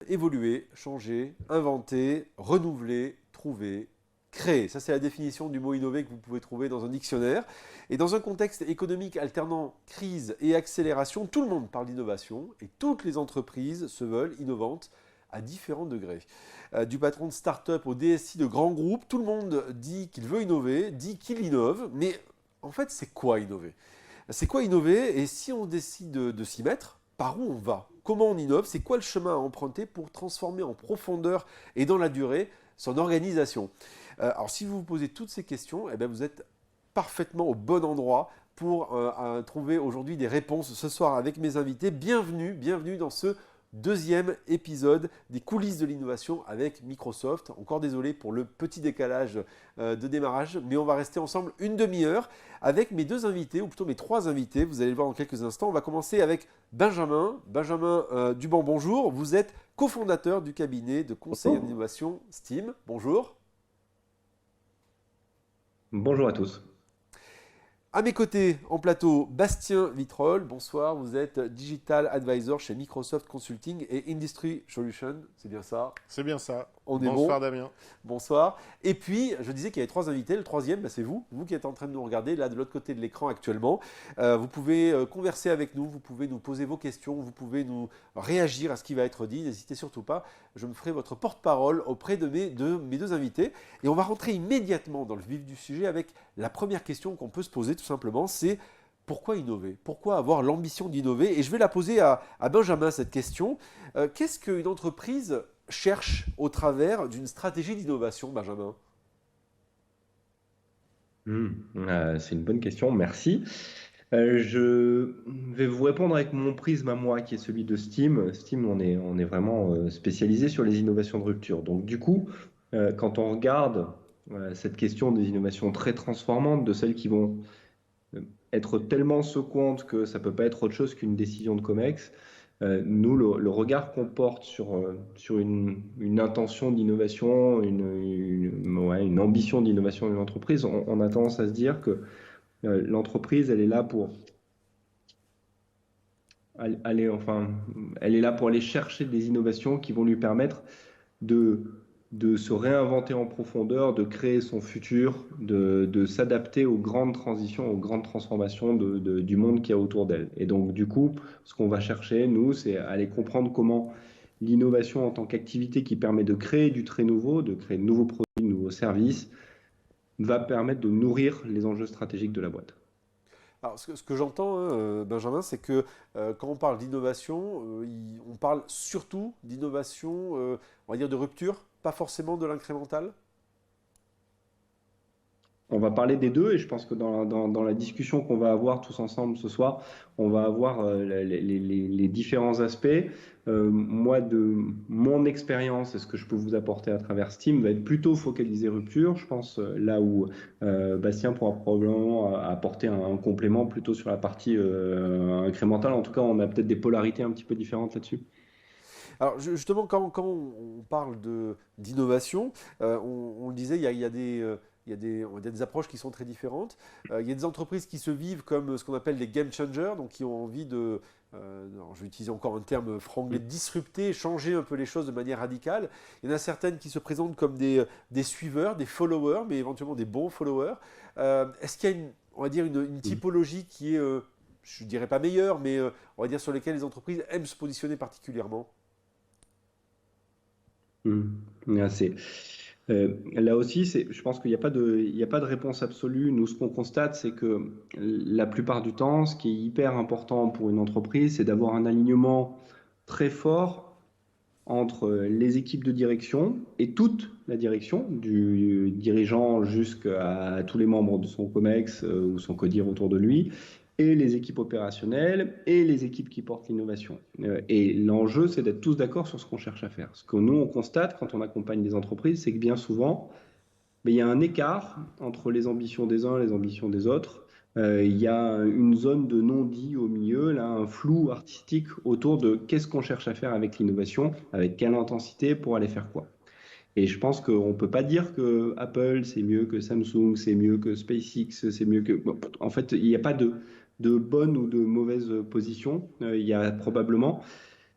évoluer, changer, inventer, renouveler, trouver, créer. Ça, c'est la définition du mot innover que vous pouvez trouver dans un dictionnaire. Et dans un contexte économique alternant crise et accélération, tout le monde parle d'innovation et toutes les entreprises se veulent innovantes à différents degrés. Du patron de start-up au DSI de grands groupes, tout le monde dit qu'il veut innover, dit qu'il innove, mais en fait, c'est quoi innover? C'est quoi innover? Et si on décide de s'y mettre, par où on va? Comment on innove? C'est quoi le chemin à emprunter pour transformer en profondeur et dans la durée son organisation? Alors si vous vous posez toutes ces questions, eh bien, vous êtes parfaitement au bon endroit pour trouver aujourd'hui des réponses ce soir avec mes invités. Bienvenue, bienvenue dans ce deuxième épisode des coulisses de l'innovation avec Microsoft. Encore désolé pour le petit décalage de démarrage, mais on va rester ensemble une demi-heure avec mes deux invités, ou plutôt mes trois invités. Vous allez le voir dans quelques instants. On va commencer avec Benjamin. Benjamin Duban, bonjour. Vous êtes cofondateur du cabinet de conseil en innovation Steam. Bonjour. Bonjour à tous. À mes côtés, en plateau, Bastien Vitrolles. Bonsoir, vous êtes Digital Advisor chez Microsoft Consulting et Industry Solutions. C'est bien ça? C'est bien ça. On est Bonsoir bon. Damien. Bonsoir. Et puis, je disais qu'il y avait trois invités. Le troisième, c'est vous. Vous qui êtes en train de nous regarder là de l'autre côté de l'écran actuellement. Vous pouvez converser avec nous, vous pouvez nous poser vos questions, vous pouvez nous réagir à ce qui va être dit. N'hésitez surtout pas. Je me ferai votre porte-parole auprès de mes deux invités. Et on va rentrer immédiatement dans le vif du sujet avec la première question qu'on peut se poser tout simplement. C'est pourquoi innover? Pourquoi avoir l'ambition d'innover? Et je vais la poser à Benjamin cette question. Qu'est-ce qu'une entreprise cherche au travers d'une stratégie d'innovation, Benjamin? C'est une bonne question, merci. Je vais vous répondre avec mon prisme à moi, qui est celui de Steam. Steam, on est vraiment spécialisé sur les innovations de rupture. Donc du coup, quand on regarde cette question des innovations très transformantes, de celles qui vont être tellement secouantes que ça ne peut pas être autre chose qu'une décision de COMEX, nous, le regard qu'on porte sur une intention d'innovation, une ambition d'innovation d'une entreprise, on a tendance à se dire que l'entreprise, elle est là pour elle est là pour aller chercher des innovations qui vont lui permettre de, de se réinventer en profondeur, de créer son futur, de s'adapter aux grandes transitions, aux grandes transformations du monde qu'il y a autour d'elle. Et donc, du coup, ce qu'on va chercher, nous, c'est aller comprendre comment l'innovation en tant qu'activité qui permet de créer du très nouveau, de créer de nouveaux produits, de nouveaux services, va permettre de nourrir les enjeux stratégiques de la boîte. Alors, ce que j'entends, hein, Benjamin, c'est que quand on parle d'innovation, on parle surtout d'innovation, on va dire de rupture, pas forcément de l'incrémental. On va parler des deux et je pense que dans la discussion qu'on va avoir tous ensemble ce soir, on va avoir les différents aspects. Moi, de mon expérience et ce que je peux vous apporter à travers Steam va être plutôt focalisé rupture. Je pense là où Bastien pourra probablement apporter un complément plutôt sur la partie incrémentale. En tout cas, on a peut-être des polarités un petit peu différentes là-dessus. Alors justement, quand on parle d'innovation, on le disait, il y a on va dire des approches qui sont très différentes. Il y a des entreprises qui se vivent comme ce qu'on appelle des game changers, donc qui ont envie alors je vais utiliser encore un terme franglais, de disrupter, changer un peu les choses de manière radicale. Il y en a certaines qui se présentent comme des suiveurs, des followers, mais éventuellement des bons followers. Est-ce qu'il y a on va dire une typologie qui est, je ne dirais pas meilleure, mais on va dire sur lesquelles les entreprises aiment se positionner particulièrement? Assez. Là aussi, je pense qu'il n'y a pas il y a pas de réponse absolue. Nous, ce qu'on constate, c'est que la plupart du temps, ce qui est hyper important pour une entreprise, c'est d'avoir un alignement très fort entre les équipes de direction et toute la direction, du dirigeant jusqu'à tous les membres de son COMEX ou son CODIR autour de lui, et les équipes opérationnelles et les équipes qui portent l'innovation. Et l'enjeu, c'est d'être tous d'accord sur ce qu'on cherche à faire. Ce que nous, on constate quand on accompagne des entreprises, c'est que bien souvent, il y a un écart entre les ambitions des uns et les ambitions des autres. Il y a une zone de non-dit au milieu, là, un flou artistique autour de qu'est-ce qu'on cherche à faire avec l'innovation, avec quelle intensité, pour aller faire quoi. Et je pense qu'on ne peut pas dire que Apple, c'est mieux que Samsung, c'est mieux que SpaceX, c'est mieux que... Bon, en fait, il n'y a pas de bonne ou de mauvaise position. Il y a probablement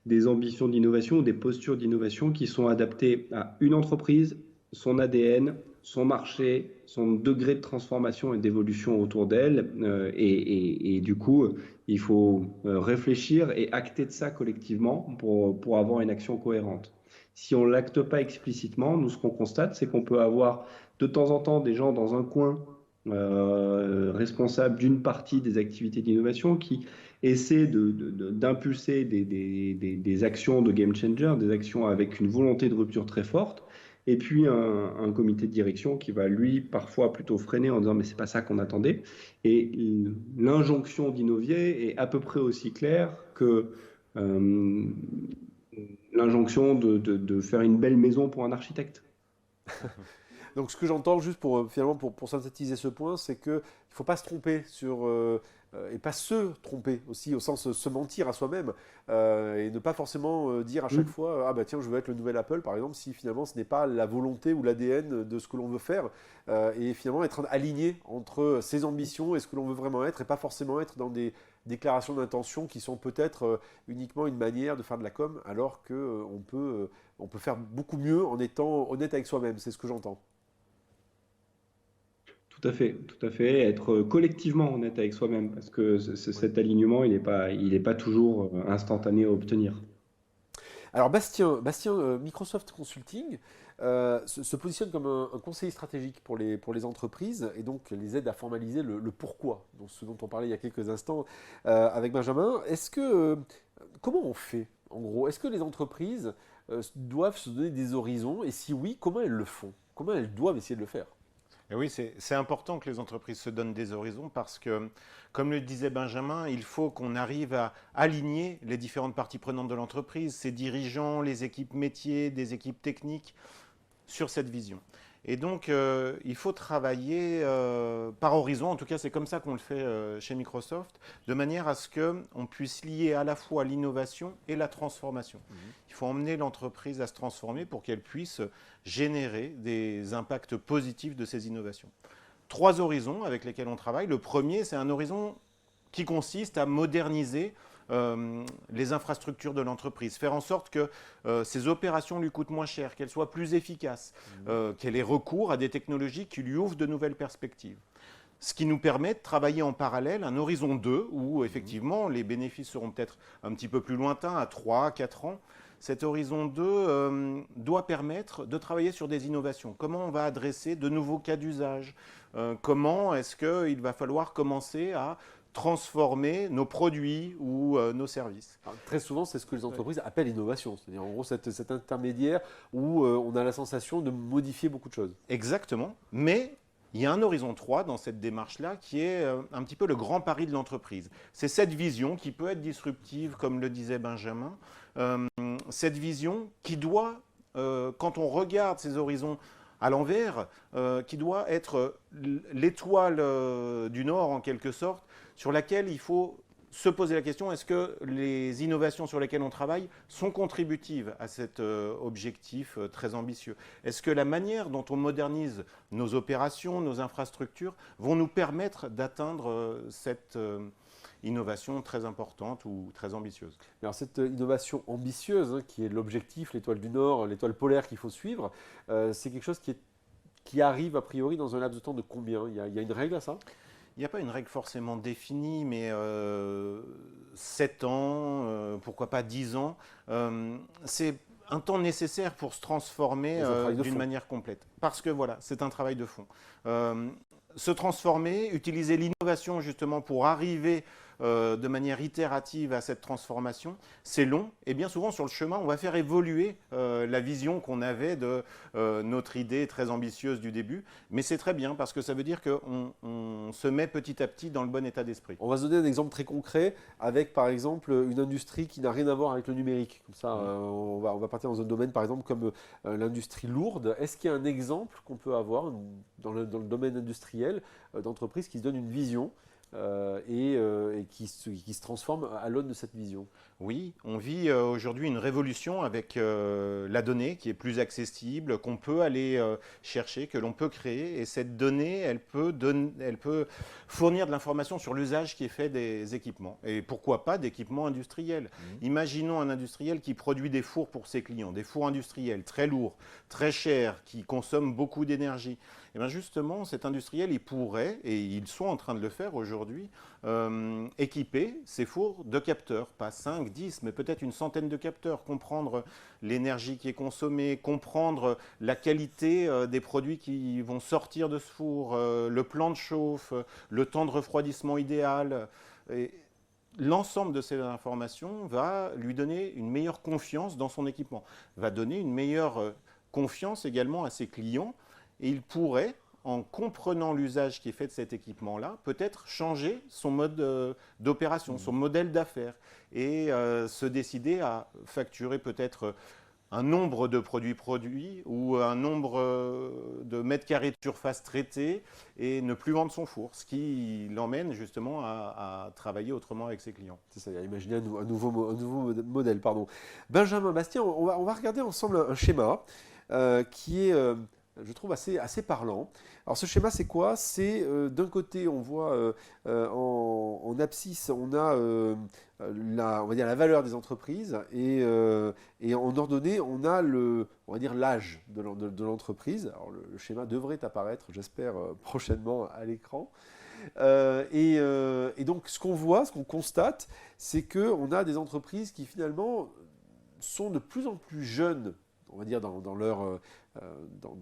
des ambitions d'innovation, des postures d'innovation qui sont adaptées à une entreprise, son ADN, son marché, son degré de transformation et d'évolution autour d'elle. Et du coup, il faut réfléchir et acter de ça collectivement pour avoir une action cohérente. Si on ne l'acte pas explicitement, nous, ce qu'on constate, c'est qu'on peut avoir de temps en temps des gens dans un coin responsables d'une partie des activités d'innovation qui essaient d'impulser des actions de game changer, des actions avec une volonté de rupture très forte, et puis un comité de direction qui va, lui, parfois plutôt freiner en disant mais c'est pas ça qu'on attendait. Et l'injonction d'innover est à peu près aussi claire que euh, l'injonction de faire une belle maison pour un architecte. Donc ce que j'entends juste finalement pour synthétiser ce point, c'est qu'il ne faut pas se tromper et pas se tromper aussi au sens se mentir à soi-même et ne pas forcément dire à chaque Mmh. fois ah bah tiens je veux être le nouvel Apple par exemple si finalement ce n'est pas la volonté ou l'ADN de ce que l'on veut faire et finalement être aligné entre ses ambitions et ce que l'on veut vraiment être et pas forcément être dans des déclarations d'intention qui sont peut-être uniquement une manière de faire de la com alors on peut faire beaucoup mieux en étant honnête avec soi-même, c'est ce que j'entends. Tout à fait. Être collectivement honnête avec soi-même, parce que cet alignement, il est pas toujours instantané à obtenir. Alors Bastien Microsoft Consulting se positionne comme un conseiller stratégique pour les entreprises et donc les aide à formaliser le pourquoi, donc ce dont on parlait il y a quelques instants avec Benjamin. Comment on fait en gros? Est-ce que les entreprises doivent se donner des horizons et si oui, comment elles le font? Comment elles doivent essayer de le faire? Et oui, c'est important que les entreprises se donnent des horizons parce que, comme le disait Benjamin, il faut qu'on arrive à aligner les différentes parties prenantes de l'entreprise, ses dirigeants, les équipes métiers, des équipes techniques, sur cette vision. Et donc, il faut travailler par horizon, en tout cas c'est comme ça qu'on le fait chez Microsoft, de manière à ce qu'on puisse lier à la fois l'innovation et la transformation. Il faut emmener l'entreprise à se transformer pour qu'elle puisse générer des impacts positifs de ces innovations. Trois horizons avec lesquels on travaille. Le premier, c'est un horizon qui consiste à moderniser les infrastructures de l'entreprise, faire en sorte que ces opérations lui coûtent moins cher, qu'elles soient plus efficaces, qu'elle ait recours à des technologies qui lui ouvrent de nouvelles perspectives. Ce qui nous permet de travailler en parallèle un horizon 2 où effectivement les bénéfices seront peut-être un petit peu plus lointains, à 3, 4 ans. Cet horizon 2 doit permettre de travailler sur des innovations. Comment on va adresser de nouveaux cas d'usage? Comment est-ce qu'il va falloir commencer à transformer nos produits ou nos services? Alors, très souvent, c'est ce que les entreprises appellent innovation, c'est-à-dire en gros cet intermédiaire où on a la sensation de modifier beaucoup de choses. Exactement, mais il y a un horizon 3 dans cette démarche-là qui est un petit peu le grand pari de l'entreprise. C'est cette vision qui peut être disruptive, comme le disait Benjamin, cette vision qui doit, quand on regarde ces horizons à l'envers, qui doit être l'étoile du Nord en quelque sorte, sur laquelle il faut se poser la question, est-ce que les innovations sur lesquelles on travaille sont contributives à cet objectif très ambitieux? Est-ce que la manière dont on modernise nos opérations, nos infrastructures, vont nous permettre d'atteindre cette innovation très importante ou très ambitieuse? Alors cette innovation ambitieuse, hein, qui est l'objectif, l'étoile du Nord, l'étoile polaire qu'il faut suivre, c'est quelque chose qui arrive a priori dans un laps de temps de combien? Il y a une règle à ça? Il n'y a pas une règle forcément définie, mais 7 ans, pourquoi pas 10 ans, c'est un temps nécessaire pour se transformer C'est un travail de d'une fond. manière complète. Parce que voilà, c'est un travail de fond. Se transformer, utiliser l'innovation justement pour arriver de manière itérative à cette transformation, c'est long et bien souvent sur le chemin, on va faire évoluer la vision qu'on avait de notre idée très ambitieuse du début, mais c'est très bien parce que ça veut dire qu'on se met petit à petit dans le bon état d'esprit. On va se donner un exemple très concret avec par exemple une industrie qui n'a rien à voir avec le numérique. Comme ça, on va partir dans un domaine par exemple comme l'industrie lourde. Est-ce qu'il y a un exemple qu'on peut avoir dans le domaine industriel d'entreprise qui se donne une vision et qui se transforme à l'aune de cette vision. Oui, on vit aujourd'hui une révolution avec la donnée qui est plus accessible, qu'on peut aller chercher, que l'on peut créer. Et cette donnée, elle peut fournir de l'information sur l'usage qui est fait des équipements. Et pourquoi pas d'équipements industriels. Imaginons un industriel qui produit des fours pour ses clients, des fours industriels très lourds, très chers, qui consomment beaucoup d'énergie. Et bien justement, cet industriel, il pourrait, et ils sont en train de le faire aujourd'hui, équiper ces fours de capteurs, pas 5, 10, mais peut-être une centaine de capteurs, comprendre l'énergie qui est consommée, comprendre la qualité des produits qui vont sortir de ce four, le plan de chauffe, le temps de refroidissement idéal. Et l'ensemble de ces informations va lui donner une meilleure confiance dans son équipement, va donner une meilleure confiance également à ses clients. Et il pourrait, en comprenant l'usage qui est fait de cet équipement-là, peut-être changer son mode d'opération, son modèle d'affaires, et se décider à facturer peut-être un nombre de produits ou un nombre de mètres carrés de surface traités et ne plus vendre son four, ce qui l'emmène justement à travailler autrement avec ses clients. C'est ça, imaginer un nouveau modèle. Pardon. Benjamin, Bastien, on va regarder ensemble un schéma qui est... je trouve assez parlant. Alors ce schéma, c'est quoi? C'est d'un côté, on voit en abscisse, on a on va dire la valeur des entreprises et en ordonnée, on a on va dire l'âge de l'entreprise. Alors le schéma devrait apparaître, j'espère, prochainement à l'écran. Et donc ce qu'on voit, ce qu'on constate, c'est qu'on a des entreprises qui finalement sont de plus en plus jeunes, on va dire dans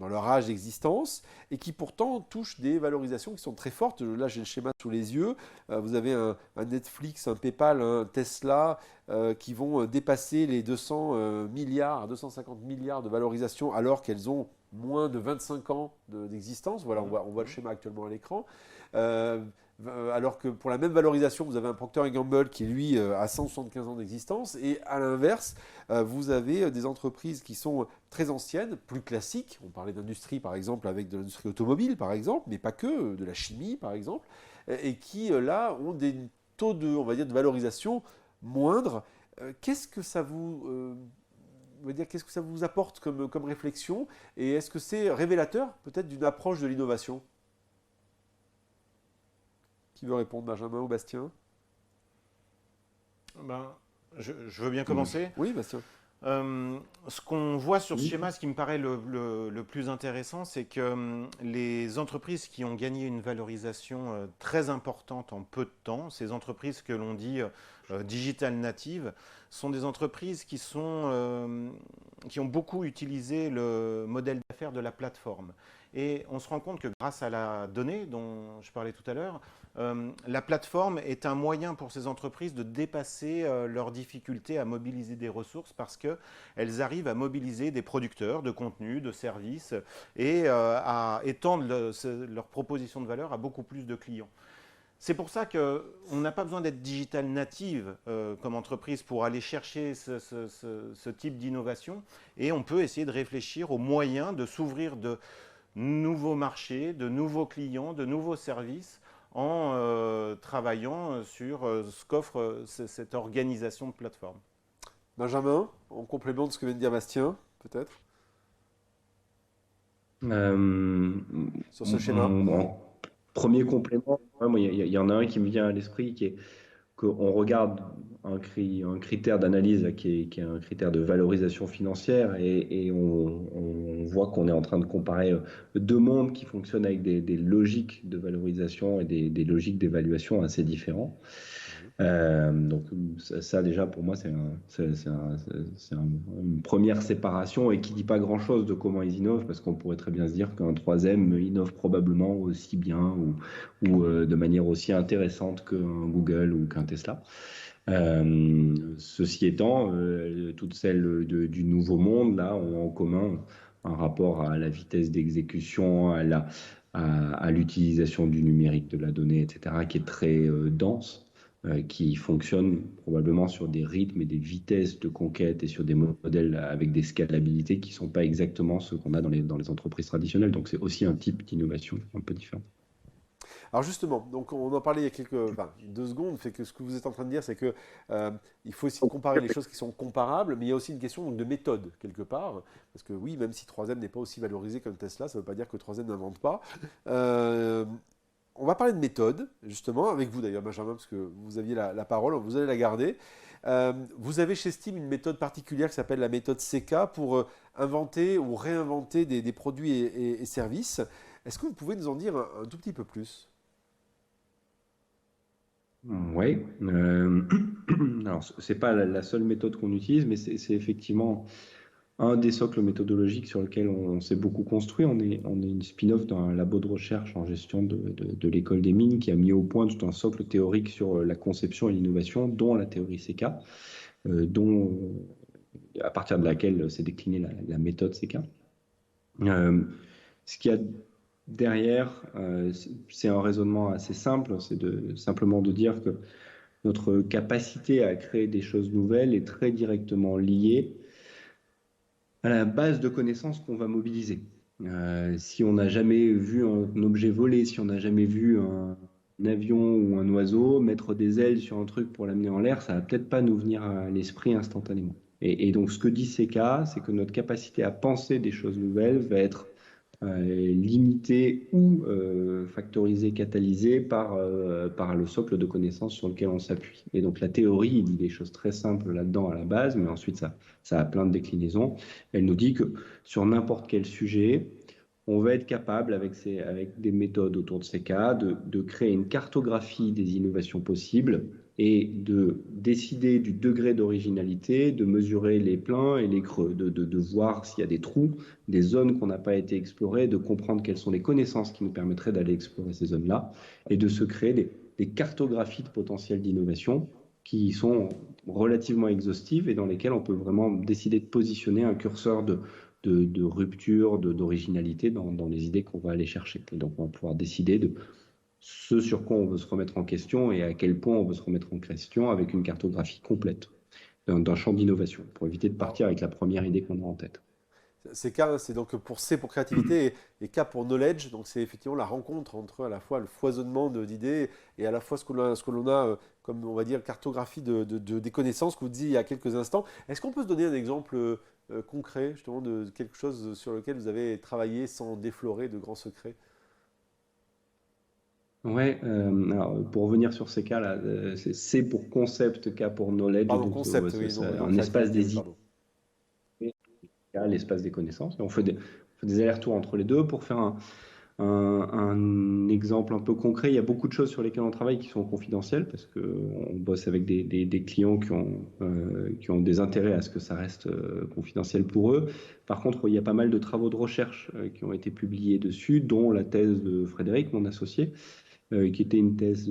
leur âge d'existence, et qui pourtant touchent des valorisations qui sont très fortes. Là, j'ai le schéma sous les yeux. Vous avez un Netflix, un PayPal, un Tesla, qui vont dépasser les 200 milliards, 250 milliards de valorisation, alors qu'elles ont moins de 25 ans d'existence. Voilà, on voit le schéma actuellement à l'écran. Alors que pour la même valorisation, vous avez un Procter & Gamble qui, lui, a 175 ans d'existence. Et à l'inverse, vous avez des entreprises qui sont très anciennes, plus classiques. On parlait d'industrie, par exemple, avec de l'industrie automobile, par exemple, mais pas que, de la chimie, par exemple, et qui, là, ont des taux on va dire, de valorisation moindres. Qu'est-ce que ça vous... qu'est-ce que ça vous apporte comme réflexion? Et est-ce que c'est révélateur, peut-être, d'une approche de l'innovation? Qui veut répondre, Benjamin ou Bastien? Je veux bien commencer. Oui, Bastien. Ce qu'on voit sur ce schéma, ce qui me paraît le plus intéressant, c'est que les entreprises qui ont gagné une valorisation très importante en peu de temps, ces entreprises que l'on dit digital natives, sont des entreprises qui ont beaucoup utilisé le modèle d'affaires de la plateforme. Et on se rend compte que grâce à la donnée dont je parlais tout à l'heure, la plateforme est un moyen pour ces entreprises de dépasser leurs difficultés à mobiliser des ressources parce qu'elles arrivent à mobiliser des producteurs de contenus, de services et à étendre leur proposition de valeur à beaucoup plus de clients. C'est pour ça qu'on n'a pas besoin d'être digital native comme entreprise pour aller chercher ce type d'innovation, et on peut essayer de réfléchir aux moyens de s'ouvrir de nouveaux marchés, de nouveaux clients, de nouveaux services en travaillant sur ce qu'offre cette organisation de plateforme. Benjamin, en complément de ce que vient de dire Bastien, peut-être sur ce schéma. En premier complément, il y en a un qui me vient à l'esprit, qui est qu'on regarde un critère d'analyse qui est un critère de valorisation financière et on voit qu'on est en train de comparer deux mondes qui fonctionnent avec des logiques de valorisation et des logiques d'évaluation assez différents. Donc ça déjà pour moi c'est une première séparation et qui dit pas grand-chose de comment ils innovent, parce qu'on pourrait très bien se dire qu'un troisième innove probablement aussi bien ou de manière aussi intéressante qu'un Google ou qu'un Tesla. Ceci étant, toutes celles du nouveau monde là ont en commun un rapport à la vitesse d'exécution, à l'utilisation du numérique, de la donnée, etc., qui est très dense, qui fonctionne probablement sur des rythmes et des vitesses de conquête et sur des modèles avec des scalabilités qui ne sont pas exactement ceux qu'on a dans les entreprises traditionnelles. Donc c'est aussi un type d'innovation un peu différent. Alors justement, donc on en parlait il y a enfin, 2 secondes, fait que ce que vous êtes en train de dire, c'est que il faut aussi comparer les choses qui sont comparables, mais il y a aussi une question donc, de méthode quelque part, parce que oui, même si 3M n'est pas aussi valorisé comme Tesla, ça ne veut pas dire que 3M n'invente pas. Euh, on va parler de méthode, justement, avec vous d'ailleurs, Benjamin, parce que vous aviez la parole, vous allez la garder. Vous avez chez Steam une méthode particulière qui s'appelle la méthode CK pour inventer ou réinventer des produits et services. Est-ce que vous pouvez nous en dire un tout petit peu plus? Oui. Alors, c'est pas la seule méthode qu'on utilise, mais c'est effectivement un des socles méthodologiques sur lequel on s'est beaucoup construit. On est une spin-off d'un labo de recherche en gestion de l'école des mines qui a mis au point tout un socle théorique sur la conception et l'innovation, dont la théorie CK, à partir de laquelle s'est déclinée la méthode CK. Ce qu'il y a derrière, c'est un raisonnement assez simple, c'est simplement de dire que notre capacité à créer des choses nouvelles est très directement liée à la base de connaissances qu'on va mobiliser. Si on n'a jamais vu un objet voler, si on n'a jamais vu un avion ou un oiseau mettre des ailes sur un truc pour l'amener en l'air, ça va peut-être pas nous venir à l'esprit instantanément. Et donc ce que dit CK, c'est que notre capacité à penser des choses nouvelles va être limitée ou factorisée, catalysée par le socle de connaissances sur lequel on s'appuie. Et donc la théorie, il dit des choses très simples là-dedans à la base, mais ensuite ça a plein de déclinaisons. Elle nous dit que sur n'importe quel sujet, on va être capable, avec des méthodes autour de ces cas, de créer une cartographie des innovations possibles et de décider du degré d'originalité, de mesurer les pleins et les creux, de voir s'il y a des trous, des zones qu'on n'a pas été explorées, de comprendre quelles sont les connaissances qui nous permettraient d'aller explorer ces zones-là et de se créer des cartographies de potentiel d'innovation qui sont relativement exhaustives et dans lesquelles on peut vraiment décider de positionner un curseur de rupture, d'originalité dans les idées qu'on va aller chercher. Et donc, on va pouvoir décider de ce sur quoi on veut se remettre en question et à quel point on veut se remettre en question avec une cartographie complète d'un champ d'innovation pour éviter de Alors, partir avec la première idée qu'on a en tête. CK, c'est donc pour C pour créativité et K pour knowledge. Donc c'est effectivement la rencontre entre à la fois le foisonnement d'idées et à la fois ce que l'on a comme on va dire cartographie des connaissances que vous disiez il y a quelques instants. Est-ce qu'on peut se donner un exemple concret justement de quelque chose sur lequel vous avez travaillé sans déflorer de grands secrets? Ouais, alors pour revenir sur ces cas-là, c'est C pour concept, K pour knowledge, Pardon, donc concept, c'est oui, non, non, un espace créativité, oui, des pardon. idées, l'espace des connaissances. Et on fait des allers-retours entre les deux pour faire un exemple un peu concret. Il y a beaucoup de choses sur lesquelles on travaille qui sont confidentielles parce qu'on bosse avec des clients qui ont des intérêts à ce que ça reste confidentiel pour eux. Par contre, il y a pas mal de travaux de recherche qui ont été publiés dessus, dont la thèse de Frédéric, mon associé, qui était une thèse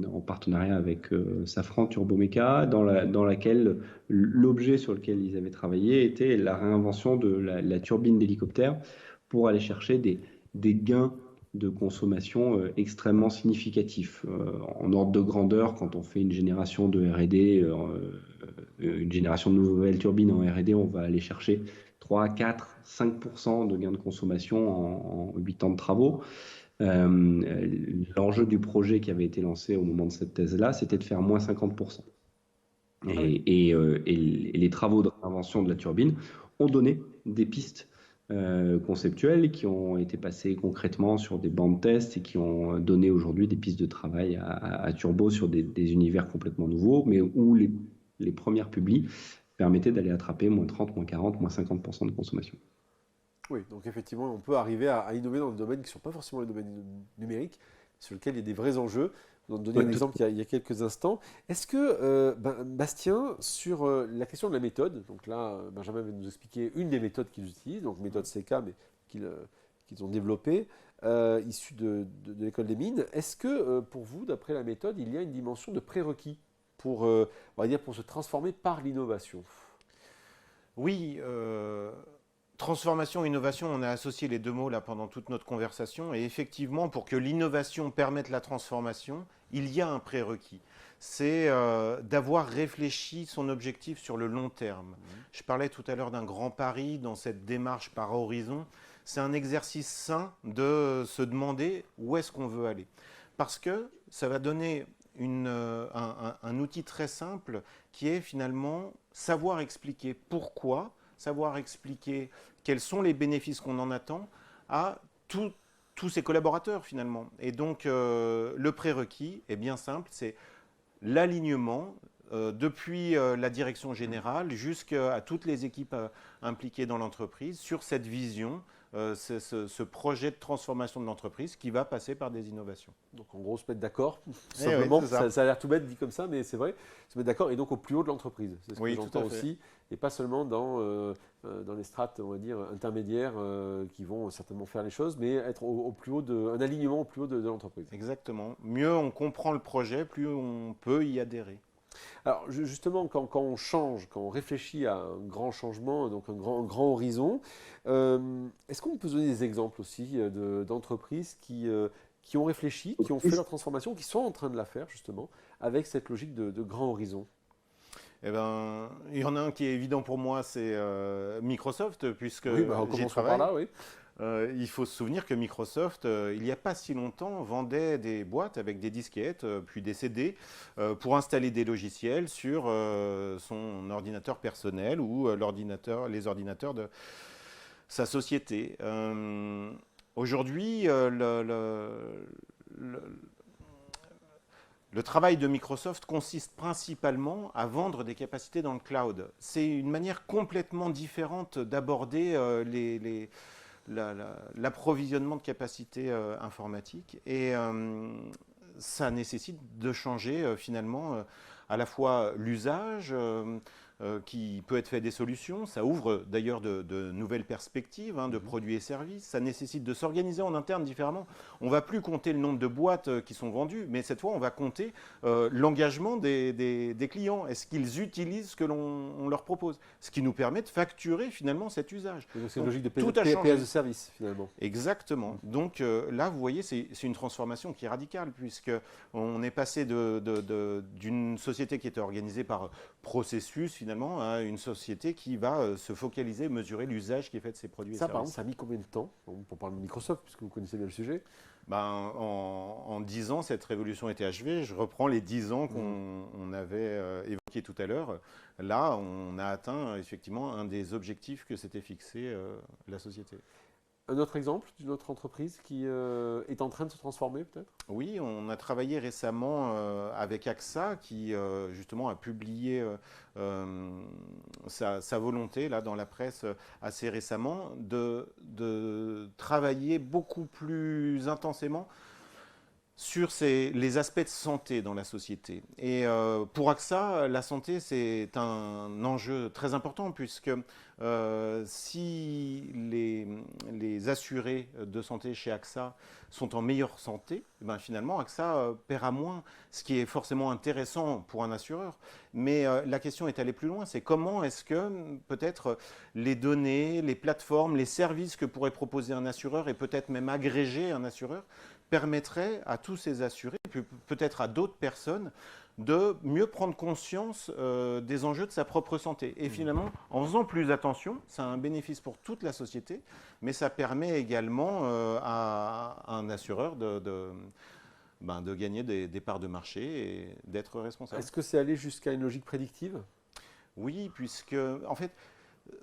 en partenariat avec Safran Turbomeca, dans laquelle l'objet sur lequel ils avaient travaillé était la réinvention de la turbine d'hélicoptère pour aller chercher des gains de consommation extrêmement significatifs. En ordre de grandeur, quand on fait une génération de R&D, une génération de nouvelles turbines en R&D, on va aller chercher 3, 4, 5% de gains de consommation en 8 ans de travaux. L'enjeu du projet qui avait été lancé au moment de cette thèse-là, c'était de faire moins 50%. Ah oui. Et les travaux de réinvention de la turbine ont donné des pistes conceptuelles qui ont été passées concrètement sur des bancs de test et qui ont donné aujourd'hui des pistes de travail à Turbo sur des univers complètement nouveaux, mais où les premières publis permettaient d'aller attraper moins 30, moins 40, moins 50% de consommation. Oui, donc effectivement, on peut arriver à innover dans des domaines qui ne sont pas forcément les domaines numériques, sur lesquels il y a des vrais enjeux. Vous en donnez un Ouais, tout exemple il y a quelques instants. Est-ce que, Bastien, sur la question de la méthode, donc là, Benjamin va nous expliquer une des méthodes qu'ils utilisent, donc méthode CK, mais qu'ils ont développée, issue de l'école des mines. Est-ce que, pour vous, d'après la méthode, il y a une dimension de prérequis pour, on va dire, pour se transformer par l'innovation? Oui, transformation, innovation, on a associé les deux mots là pendant toute notre conversation. Et effectivement, pour que l'innovation permette la transformation, il y a un prérequis. C'est d'avoir réfléchi son objectif sur le long terme. Je parlais tout à l'heure d'un grand pari dans cette démarche par horizon. C'est un exercice sain de se demander où est-ce qu'on veut aller. Parce que ça va donner un outil très simple qui est finalement savoir expliquer pourquoi, savoir expliquer quels sont les bénéfices qu'on en attend à tous ses collaborateurs finalement. Et donc le prérequis est bien simple, c'est l'alignement depuis la direction générale jusqu'à toutes les équipes impliquées dans l'entreprise sur cette vision, ce projet de transformation de l'entreprise qui va passer par des innovations. Donc en gros, se mettre d'accord, simplement, oui, ça a l'air tout bête dit comme ça, mais c'est vrai, se mettre d'accord et donc au plus haut de l'entreprise. C'est ce que j'entends aussi, et pas seulement dans les strates, on va dire, intermédiaires qui vont certainement faire les choses, mais être au plus haut, un alignement au plus haut de l'entreprise. Exactement. Mieux on comprend le projet, plus on peut y adhérer. Alors justement, quand on change, quand on réfléchit à un grand changement, donc un grand horizon, est-ce qu'on peut donner des exemples aussi d'entreprises qui ont réfléchi, qui ont fait leur transformation, qui sont en train de la faire justement, avec cette logique de grand horizon? Eh ben, il y en a un qui est évident pour moi, c'est Microsoft, puisque oui, j'y travaille. Par là, oui. Il faut se souvenir que Microsoft, il n'y a pas si longtemps, vendait des boîtes avec des disquettes, puis des CD, pour installer des logiciels sur son ordinateur personnel ou les ordinateurs de sa société. Aujourd'hui, le travail de Microsoft consiste principalement à vendre des capacités dans le cloud. C'est une manière complètement différente d'aborder l'approvisionnement de capacités informatiques et ça nécessite de changer finalement à la fois l'usage qui peut être fait des solutions, ça ouvre d'ailleurs de nouvelles perspectives de produits et services, ça nécessite de s'organiser en interne différemment. On ne va plus compter le nombre de boîtes qui sont vendues, mais cette fois on va compter l'engagement des clients. Est-ce qu'ils utilisent ce que l'on leur propose? Ce qui nous permet de facturer finalement cet usage. C'est une logique de PS de service finalement. Exactement. Donc là vous voyez c'est une transformation qui est radicale puisqu'on est passé d'une société qui était organisée par processus finalement à une société qui va se focaliser, mesurer l'usage qui est fait de ces produits et services. Par exemple, ça a mis combien de temps pour parler de Microsoft, puisque vous connaissez bien le sujet? En 10 ans, cette révolution était achevée. Je reprends les 10 ans qu'on avait évoqués tout à l'heure. Là, on a atteint effectivement un des objectifs que s'était fixé la société. Un autre exemple d'une autre entreprise qui est en train de se transformer peut-être? Oui, on a travaillé récemment avec AXA qui justement a publié sa volonté là, dans la presse assez récemment de travailler beaucoup plus intensément sur les aspects de santé dans la société. Et pour AXA, la santé, c'est un enjeu très important puisque si les assurés de santé chez AXA sont en meilleure santé, ben finalement AXA paiera moins, ce qui est forcément intéressant pour un assureur. Mais la question est allée plus loin, c'est comment est-ce que peut-être les données, les plateformes, les services que pourrait proposer un assureur et peut-être même agréger un assureur permettrait à tous ces assurés, puis peut-être à d'autres personnes, de mieux prendre conscience des enjeux de sa propre santé. Et finalement, en faisant plus attention, ça a un bénéfice pour toute la société, mais ça permet également à un assureur de gagner des parts de marché et d'être responsable. Est-ce que c'est aller jusqu'à une logique prédictive? Oui, puisque, en fait,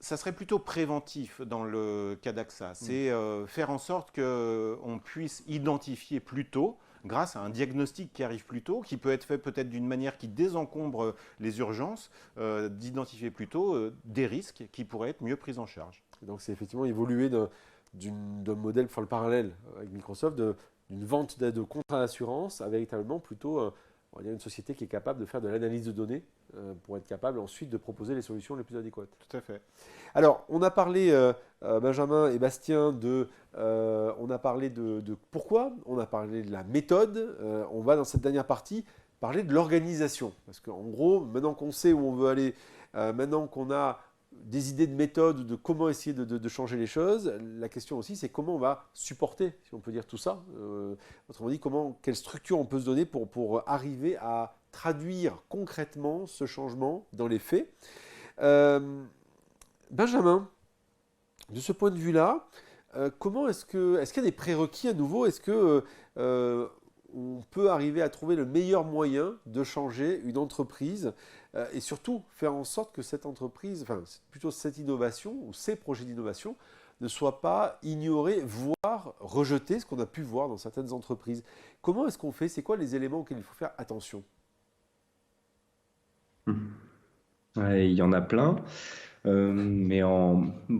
ça serait plutôt préventif dans le cas d'AXA. C'est faire en sorte qu'on puisse identifier plus tôt, grâce à un diagnostic qui arrive plus tôt, qui peut être fait peut-être d'une manière qui désencombre les urgences, d'identifier plus tôt des risques qui pourraient être mieux pris en charge. Et donc c'est effectivement évoluer d'un modèle, pour faire le parallèle avec Microsoft, d'une vente de contrats d'assurance à véritablement plutôt on va dire une société qui est capable de faire de l'analyse de données pour être capable ensuite de proposer les solutions les plus adéquates. Tout à fait. Alors, on a parlé, Benjamin et Bastien, on a parlé de pourquoi, on a parlé de la méthode, on va dans cette dernière partie parler de l'organisation. Parce qu'en gros, maintenant qu'on sait où on veut aller, maintenant qu'on a des idées de méthode, de comment essayer de changer les choses. La question aussi, c'est comment on va supporter, si on peut dire tout ça. Autrement dit, quelle structure on peut se donner pour arriver à traduire concrètement ce changement dans les faits. Benjamin, de ce point de vue-là, comment est-ce qu'il y a des prérequis à nouveau? Est-ce que on peut arriver à trouver le meilleur moyen de changer une entreprise et surtout faire en sorte que cette entreprise, enfin plutôt cette innovation ou ces projets d'innovation ne soient pas ignorés, voire rejetés, ce qu'on a pu voir dans certaines entreprises. Comment est-ce qu'on fait? C'est quoi les éléments auxquels il faut faire attention? Ouais, il y en a plein. Mais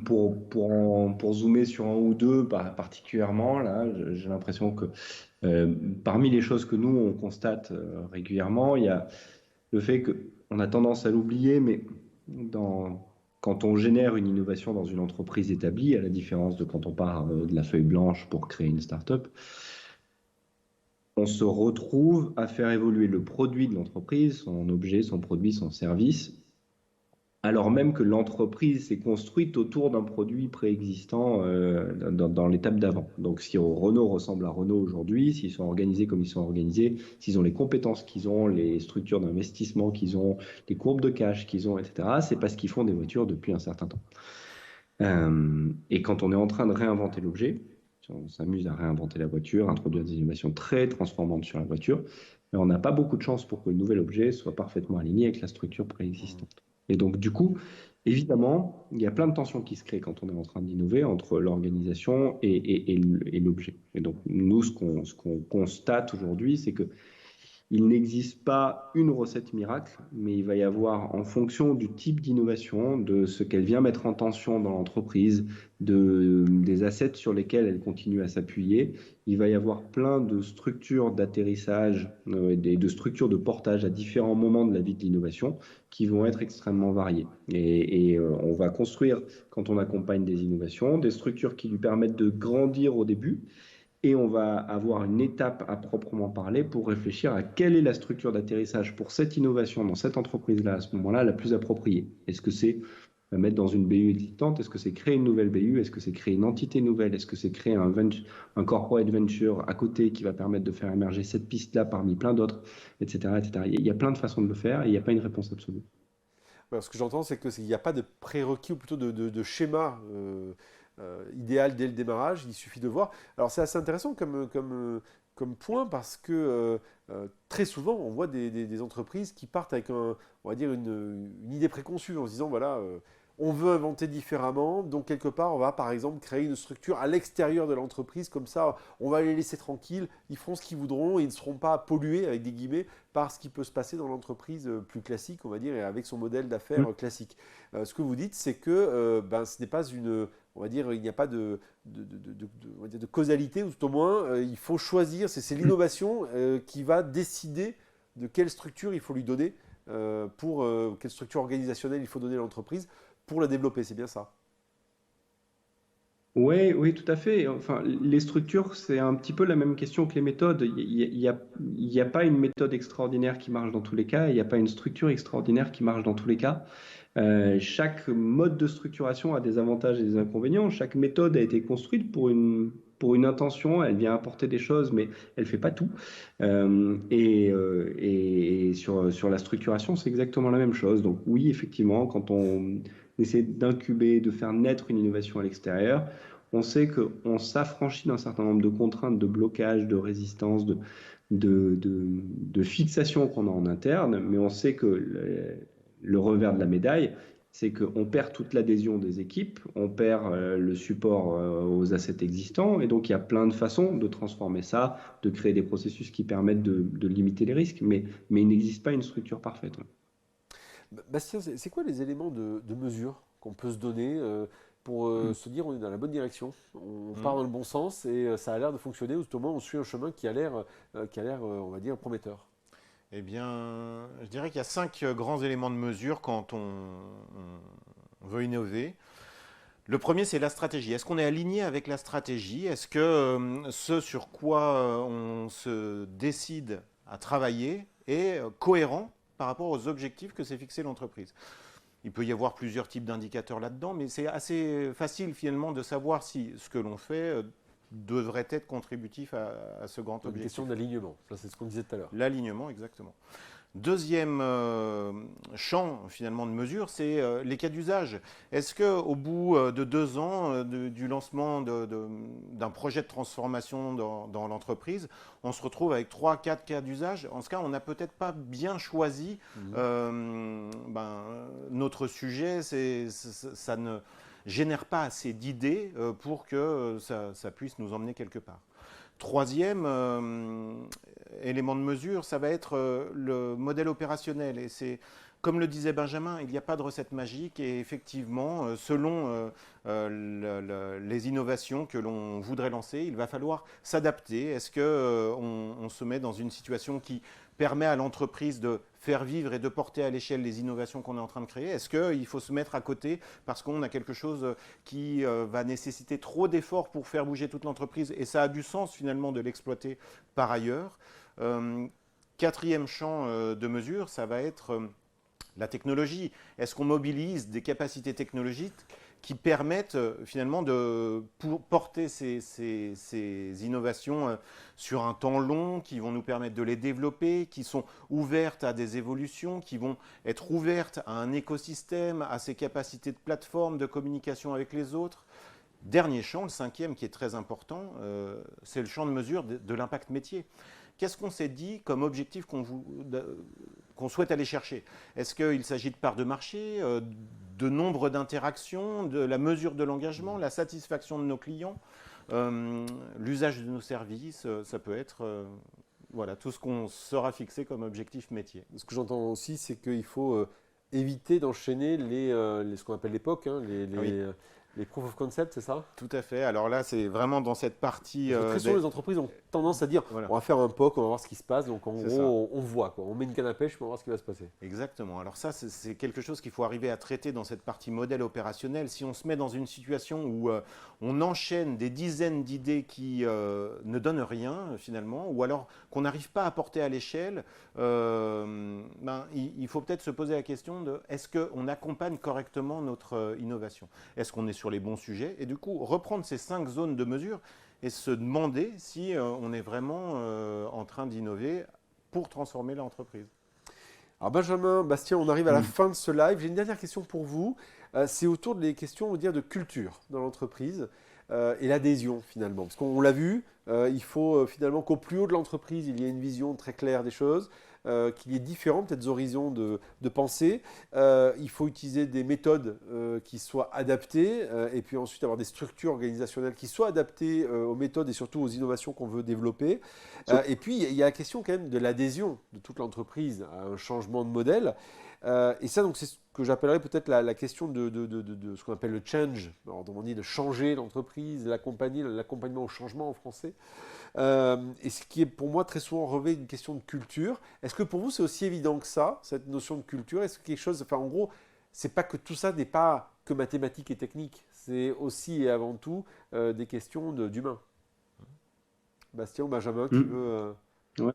pour zoomer sur un ou deux particulièrement, là, j'ai l'impression que parmi les choses que nous, on constate régulièrement, il y a le fait qu'on a tendance à l'oublier, mais quand on génère une innovation dans une entreprise établie, à la différence de quand on part de la feuille blanche pour créer une start-up, on se retrouve à faire évoluer le produit de l'entreprise, son objet, son produit, son service, alors même que l'entreprise s'est construite autour d'un produit préexistant dans l'étape d'avant. Donc si Renault ressemble à Renault aujourd'hui, s'ils sont organisés comme ils sont organisés, s'ils ont les compétences qu'ils ont, les structures d'investissement qu'ils ont, les courbes de cash qu'ils ont, etc., c'est parce qu'ils font des voitures depuis un certain temps. Et quand on est en train de réinventer l'objet, si on s'amuse à réinventer la voiture, introduire des innovations très transformantes sur la voiture, mais on n'a pas beaucoup de chance pour que le nouvel objet soit parfaitement aligné avec la structure préexistante. Et donc, du coup, évidemment, il y a plein de tensions qui se créent quand on est en train d'innover entre l'organisation et l'objet. Et donc, nous, ce qu'on constate aujourd'hui, c'est que il n'existe pas une recette miracle, mais il va y avoir, en fonction du type d'innovation, de ce qu'elle vient mettre en tension dans l'entreprise, des assets sur lesquels elle continue à s'appuyer, il va y avoir plein de structures d'atterrissage, de structures de portage à différents moments de la vie de l'innovation qui vont être extrêmement variées. On va construire, quand on accompagne des innovations, des structures qui lui permettent de grandir au début, et on va avoir une étape à proprement parler pour réfléchir à quelle est la structure d'atterrissage pour cette innovation dans cette entreprise-là à ce moment-là la plus appropriée. Est-ce que c'est la mettre dans une BU existante? Est-ce que c'est créer une nouvelle BU? Est-ce que c'est créer une entité nouvelle? Est-ce que c'est créer un corporate venture à côté qui va permettre de faire émerger cette piste-là parmi plein d'autres, etc., etc. Il y a plein de façons de le faire et il n'y a pas une réponse absolue. Alors, ce que j'entends, c'est qu'il n'y a pas de prérequis ou plutôt de schéma idéal dès le démarrage. Il suffit de voir. Alors, c'est assez intéressant comme point parce que très souvent, on voit des entreprises qui partent avec on va dire une idée préconçue en se disant voilà, on veut inventer différemment. Donc, quelque part, on va par exemple créer une structure à l'extérieur de l'entreprise. Comme ça, on va les laisser tranquilles. Ils feront ce qu'ils voudront et ils ne seront pas pollués, avec des guillemets, par ce qui peut se passer dans l'entreprise plus classique, on va dire, et avec son modèle d'affaires classique. Ce que vous dites, c'est que ce n'est pas on va dire, il n'y a pas on va dire de causalité, ou tout au moins, il faut choisir. C'est l'innovation qui va décider de quelle structure il faut lui donner, quelle structure organisationnelle il faut donner à l'entreprise pour la développer. C'est bien ça. Oui, oui, tout à fait. Enfin, les structures, c'est un petit peu la même question que les méthodes. Il y a pas une méthode extraordinaire qui marche dans tous les cas, il n'y a pas une structure extraordinaire qui marche dans tous les cas. Chaque mode de structuration a des avantages et des inconvénients. Chaque méthode a été construite pour une intention. Elle vient apporter des choses, mais elle fait pas tout. Et sur la structuration, c'est exactement la même chose. Donc oui, effectivement, quand on essaie d'incuber, de faire naître une innovation à l'extérieur, on sait qu'on s'affranchit d'un certain nombre de contraintes, de blocages, de résistances, de fixations qu'on a en interne, mais on sait que le revers de la médaille, c'est qu'on perd toute l'adhésion des équipes, on perd le support aux assets existants, et donc il y a plein de façons de transformer ça, de créer des processus qui permettent de limiter les risques, mais il n'existe pas une structure parfaite. Bastien, c'est quoi les éléments de mesure qu'on peut se donner pour se dire on est dans la bonne direction, on part dans le bon sens et ça a l'air de fonctionner, ou tout au moins on suit un chemin qui a l'air, on va dire, prometteur? Eh bien, je dirais qu'il y a 5 grands éléments de mesure quand on veut innover. Le premier, c'est la stratégie. Est-ce qu'on est aligné avec la stratégie? Est-ce que ce sur quoi on se décide à travailler est cohérent par rapport aux objectifs que s'est fixé l'entreprise? Il peut y avoir plusieurs types d'indicateurs là-dedans, mais c'est assez facile finalement de savoir si ce que l'on fait devrait être contributif à ce grand Une objectif. question d'alignement, ça c'est ce qu'on disait tout à l'heure. L'alignement, exactement. Deuxième champ finalement de mesure, c'est les cas d'usage. Est-ce qu'au bout de 2 ans du lancement d'un projet de transformation dans l'entreprise, on se retrouve avec 3, 4 cas d'usage? En ce cas, on n'a peut-être pas bien choisi notre sujet. Ça ne génère pas assez d'idées pour que ça puisse nous emmener quelque part. Troisième élément de mesure, ça va être le modèle opérationnel. Et c'est, comme le disait Benjamin, il n'y a pas de recette magique. Et effectivement, selon les innovations que l'on voudrait lancer, il va falloir s'adapter. Est-ce qu'on se met dans une situation qui permet à l'entreprise de faire vivre et de porter à l'échelle les innovations qu'on est en train de créer? Est-ce qu'il faut se mettre à côté parce qu'on a quelque chose qui va nécessiter trop d'efforts pour faire bouger toute l'entreprise et ça a du sens finalement de l'exploiter par ailleurs? Quatrième champ de mesure, ça va être la technologie. Est-ce qu'on mobilise des capacités technologiques qui permettent finalement de porter ces innovations sur un temps long, qui vont nous permettre de les développer, qui sont ouvertes à des évolutions, qui vont être ouvertes à un écosystème, à ses capacités de plateforme, de communication avec les autres? Dernier champ, le cinquième qui est très important, c'est le champ de mesure de l'impact métier. Qu'est-ce qu'on s'est dit comme objectif qu'on souhaite aller chercher? Est-ce qu'il s'agit de part de marché, de nombre d'interactions, de la mesure de l'engagement, la satisfaction de nos clients, l'usage de nos services? Ça peut être voilà, tout ce qu'on sera fixé comme objectif métier. Ce que j'entends aussi, c'est qu'il faut éviter d'enchaîner ce qu'on appelle les POC, les proof of concept, c'est ça? Tout à fait. Alors là, c'est vraiment dans cette partie. Très souvent, les entreprises ont tendance à dire voilà. On va faire un POC, on va voir ce qui se passe. Donc en gros, on voit, quoi. On met une canne à pêche, on va voir ce qui va se passer. Exactement. Alors ça, c'est quelque chose qu'il faut arriver à traiter dans cette partie modèle opérationnel. Si on se met dans une situation où on enchaîne des dizaines d'idées qui ne donnent rien finalement, ou alors qu'on n'arrive pas à porter à l'échelle, il faut peut-être se poser la question de est-ce qu'on accompagne correctement notre innovation? Est-ce qu'on est sur les bons sujets? Et du coup, reprendre ces 5 zones de mesure et se demander si on est vraiment en train d'innover pour transformer l'entreprise. Alors Benjamin, Bastien, on arrive à la fin de ce live. J'ai une dernière question pour vous. C'est autour des questions, on va dire, de culture dans l'entreprise et l'adhésion finalement. Parce qu'on l'a vu, il faut finalement qu'au plus haut de l'entreprise, il y ait une vision très claire des choses, qu'il y ait différents peut-être horizons de pensée. Il faut utiliser des méthodes qui soient adaptées et puis ensuite avoir des structures organisationnelles qui soient adaptées aux méthodes et surtout aux innovations qu'on veut développer. Et puis il y a la question quand même de l'adhésion de toute l'entreprise à un changement de modèle. Et ça, donc, c'est ce que j'appellerais peut-être la question de ce qu'on appelle le change. Alors, on dit de changer l'entreprise, l'accompagnement au changement en français. Et ce qui est pour moi très souvent relevé d'une question de culture. Est-ce que pour vous c'est aussi évident que ça, cette notion de culture? Est-ce que quelque chose, enfin en gros, c'est pas que tout ça n'est pas que mathématiques et techniques, c'est aussi et avant tout des questions d'humain. Bastien ou Benjamin, tu veux Ouais.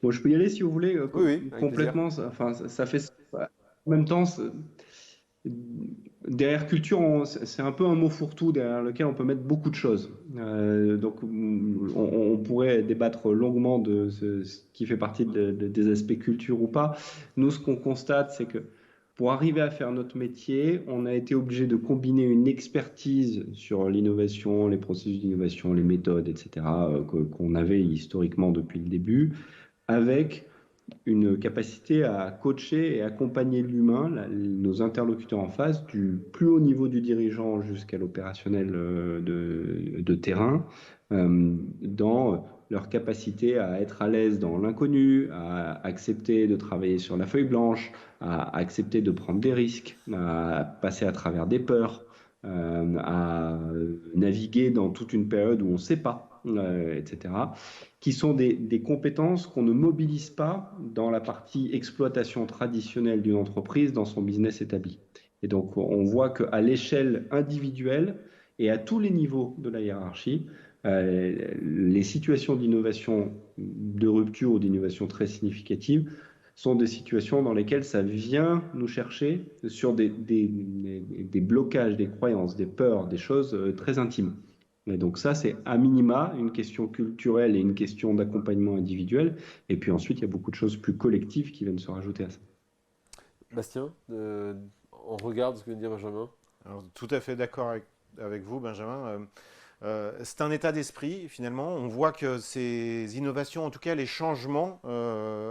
Bon, je peux y aller si vous voulez, Oui, avec complètement. Ça fait. En même temps, derrière culture, c'est un peu un mot fourre-tout derrière lequel on peut mettre beaucoup de choses. Donc, on pourrait débattre longuement de ce qui fait partie des aspects culture ou pas. Nous, ce qu'on constate, c'est que pour arriver à faire notre métier, on a été obligé de combiner une expertise sur l'innovation, les processus d'innovation, les méthodes, etc., qu'on avait historiquement depuis le début, avec une capacité à coacher et accompagner l'humain, nos interlocuteurs en face, du plus haut niveau du dirigeant jusqu'à l'opérationnel de terrain, dans leur capacité à être à l'aise dans l'inconnu, à accepter de travailler sur la feuille blanche, à accepter de prendre des risques, à passer à travers des peurs, à naviguer dans toute une période où on ne sait pas, etc., qui sont des compétences qu'on ne mobilise pas dans la partie exploitation traditionnelle d'une entreprise dans son business établi. Et donc, on voit qu'à l'échelle individuelle et à tous les niveaux de la hiérarchie, les situations d'innovation de rupture ou d'innovation très significative sont des situations dans lesquelles ça vient nous chercher sur des blocages, des croyances, des peurs, des choses très intimes. Et donc ça, c'est à minima une question culturelle et une question d'accompagnement individuel. Et puis ensuite, il y a beaucoup de choses plus collectives qui viennent se rajouter à ça. Bastien, on regarde ce que vient de dire Benjamin. Alors, tout à fait d'accord avec vous, Benjamin. C'est un état d'esprit, finalement. On voit que ces innovations, en tout cas les changements,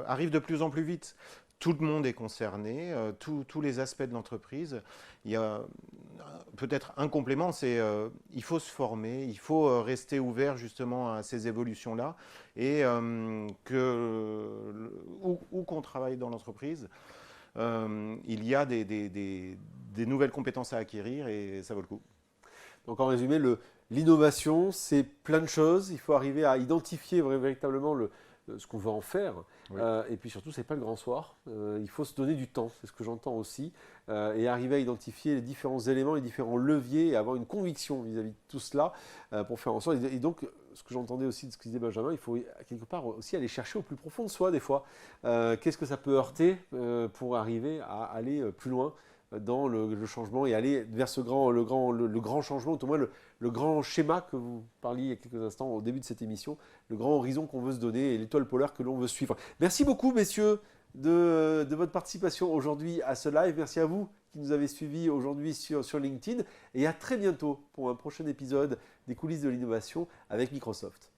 arrivent de plus en plus vite. Tout le monde est concerné, tous les aspects de l'entreprise. Il y a peut-être un complément, c'est il faut se former, il faut rester ouvert justement à ces évolutions-là et où qu'on travaille dans l'entreprise, il y a des nouvelles compétences à acquérir et ça vaut le coup. Donc en résumé, l'innovation, c'est plein de choses. Il faut arriver à identifier véritablement ce qu'on va en faire. Oui. Et puis surtout, ce n'est pas le grand soir. Il faut se donner du temps, c'est ce que j'entends aussi. Et arriver à identifier les différents éléments, les différents leviers et avoir une conviction vis-à-vis de tout cela pour faire en sorte. Et donc, ce que j'entendais aussi de ce que disait Benjamin, il faut quelque part aussi aller chercher au plus profond de soi des fois. Qu'est-ce que ça peut heurter pour arriver à aller plus loin dans le changement et aller vers le grand changement, au moins le grand schéma que vous parliez il y a quelques instants au début de cette émission, le grand horizon qu'on veut se donner et l'étoile polaire que l'on veut suivre. Merci beaucoup, messieurs, de votre participation aujourd'hui à ce live. Merci à vous qui nous avez suivis aujourd'hui sur LinkedIn et à très bientôt pour un prochain épisode des coulisses de l'innovation avec Microsoft.